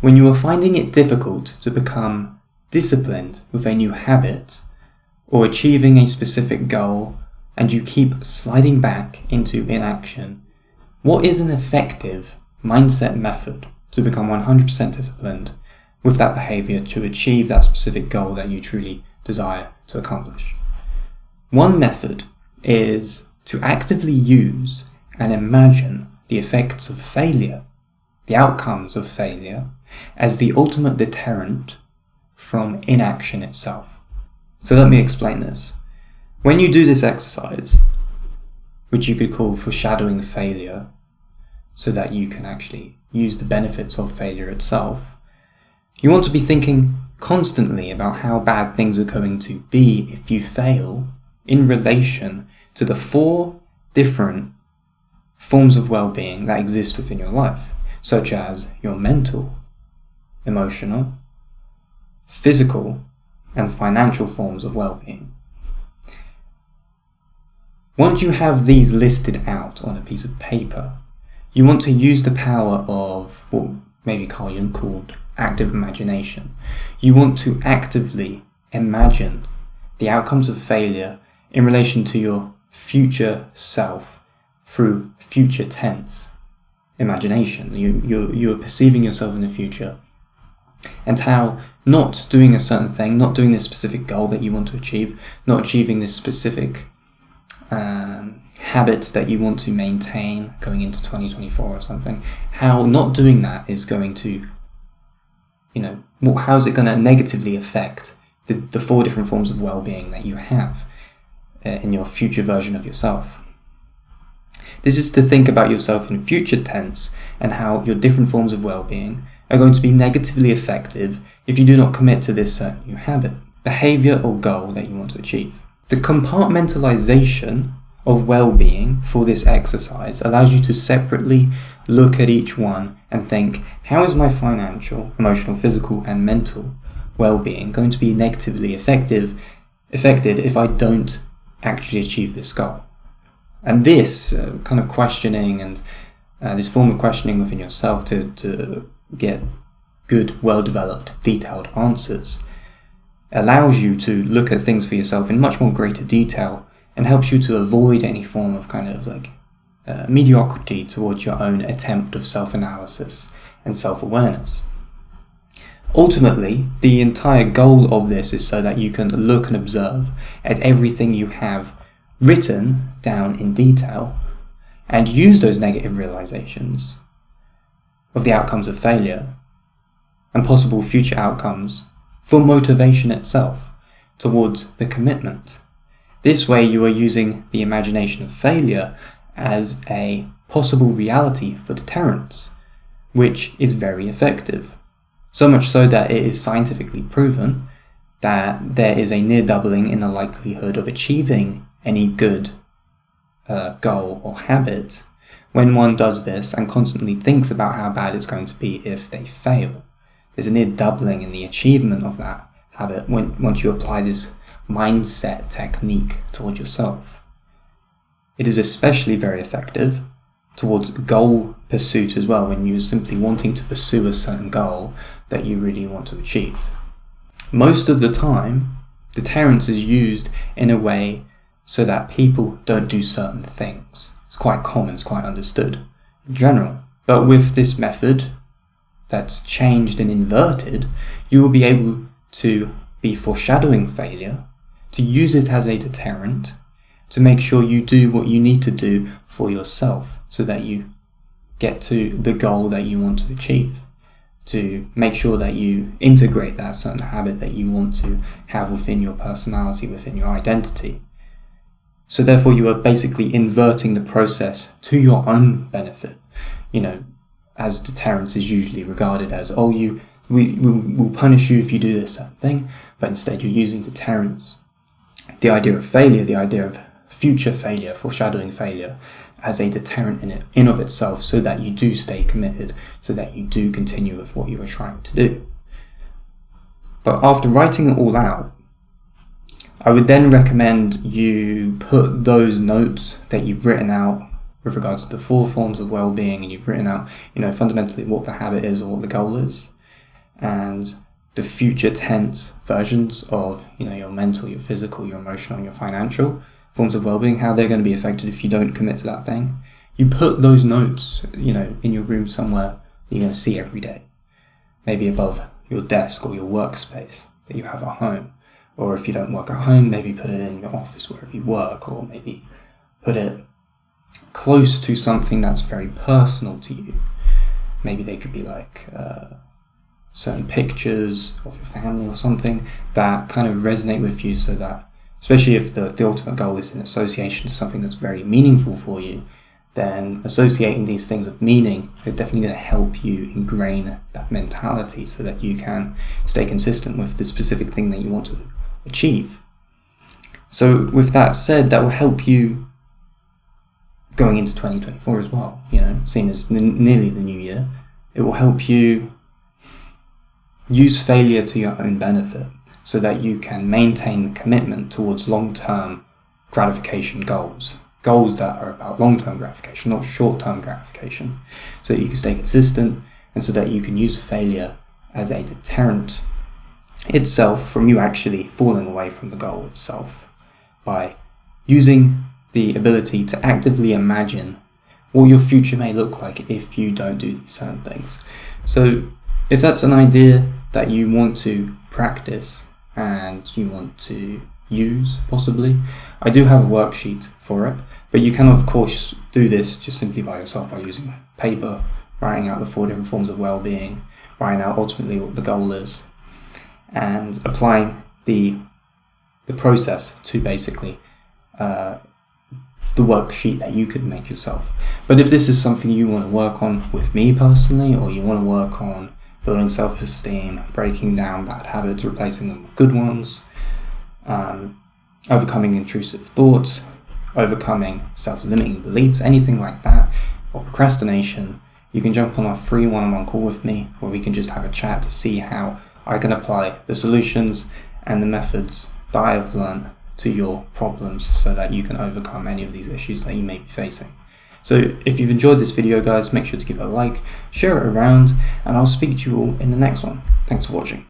When you are finding it difficult to become disciplined with a new habit or achieving a specific goal and you keep sliding back into inaction, what is an effective mindset method to become 100% disciplined with that behavior to achieve that specific goal that you truly desire to accomplish? One method is to actively use and imagine the effects of failure, the outcomes of failure, as the ultimate deterrent from inaction itself. So let me explain this. When you do this exercise, which you could call foreshadowing failure, so that you can actually use the benefits of failure itself, you want to be thinking constantly about how bad things are going to be if you fail in relation to the 4 different forms of well-being that exist within your life, such as your mental, emotional, physical, and financial forms of well-being. Once you have these listed out on a piece of paper, you want to use the power of what maybe Carl Jung called active imagination. You want to actively imagine the outcomes of failure in relation to your future self through future tense imagination. You're perceiving yourself in the future, and how not doing a certain thing, not doing this specific goal that you want to achieve, not achieving this specific habits that you want to maintain going into 2024 or something, how not doing that is going to, how is it going to negatively affect the 4 different forms of well-being that you have in your future version of yourself. This is to think about yourself in future tense and how your different forms of well-being are going to be negatively effective if you do not commit to this certain new habit, behavior, or goal that you want to achieve. The compartmentalization of well-being for this exercise allows you to separately look at each one and think, how is my financial, emotional, physical, and mental well-being going to be negatively affected if I don't actually achieve this goal? And this kind of questioning and this form of questioning within yourself to get good, well-developed, detailed answers allows you to look at things for yourself in much more greater detail and helps you to avoid any form of kind of mediocrity towards your own attempt of self-analysis and self-awareness. Ultimately, the entire goal of this is so that you can look and observe at everything you have written down in detail and use those negative realizations of the outcomes of failure and possible future outcomes for motivation itself towards the commitment. This way you are using the imagination of failure as a possible reality for deterrence, which is very effective. So much so that it is scientifically proven that there is a near doubling in the likelihood of achieving any good goal or habit when one does this and constantly thinks about how bad it's going to be if they fail. There's a near doubling in the achievement of that habit once you apply this mindset technique towards yourself. It is especially very effective towards goal pursuit as well, when you're simply wanting to pursue a certain goal that you really want to achieve. Most of the time, deterrence is used in a way so that people don't do certain things. It's quite common, it's quite understood in general. But with this method that's changed and inverted, you will be able to be foreshadowing failure, to use it as a deterrent, to make sure you do what you need to do for yourself so that you get to the goal that you want to achieve, to make sure that you integrate that certain habit that you want to have within your personality, within your identity. So therefore you are basically inverting the process to your own benefit, as deterrence is usually regarded as, we'll punish you if you do this certain thing, but instead you're using deterrence. The idea of failure, the idea of future failure, foreshadowing failure, as a deterrent in of itself, so that you do stay committed, so that you do continue with what you are trying to do. But after writing it all out, I would then recommend you put those notes that you've written out with regards to the 4 forms of well-being, and you've written out, fundamentally what the habit is or what the goal is. and the future tense versions of your mental, your physical, your emotional, and your financial forms of well-being, how they're going to be affected if you don't commit to that thing. You put those notes, in your room somewhere that you're going to see every day. Maybe above your desk or your workspace that you have at home. Or if you don't work at home, maybe put it in your office wherever you work, or maybe put it close to something that's very personal to you. Maybe they could be like certain pictures of your family or something that kind of resonate with you, so that, especially if the ultimate goal is in association to something that's very meaningful for you, then associating these things of meaning are definitely going to help you ingrain that mentality so that you can stay consistent with the specific thing that you want to achieve. So with that said, that will help you going into 2024 as well, seeing as nearly the new year. It will help you use failure to your own benefit so that you can maintain the commitment towards long-term gratification goals that are about long-term gratification, not short-term gratification, so that you can stay consistent and so that you can use failure as a deterrent itself from you actually falling away from the goal itself, by using the ability to actively imagine what your future may look like if you don't do these certain things. So if that's an idea that you want to practice and you want to use, possibly, I do have a worksheet for it, but you can of course do this just simply by yourself by using paper, writing out the 4 different forms of well-being, writing out ultimately what the goal is, and applying the process to basically the worksheet that you could make yourself. But if this is something you want to work on with me personally, or you want to work on building self-esteem, breaking down bad habits, replacing them with good ones, overcoming intrusive thoughts, overcoming self-limiting beliefs, anything like that, or procrastination, you can jump on a free one-on-one call with me, where we can just have a chat to see how I can apply the solutions and the methods that I have learned to your problems so that you can overcome any of these issues that you may be facing. So if you've enjoyed this video, guys, make sure to give it a like, share it around, and I'll speak to you all in the next one. Thanks for watching.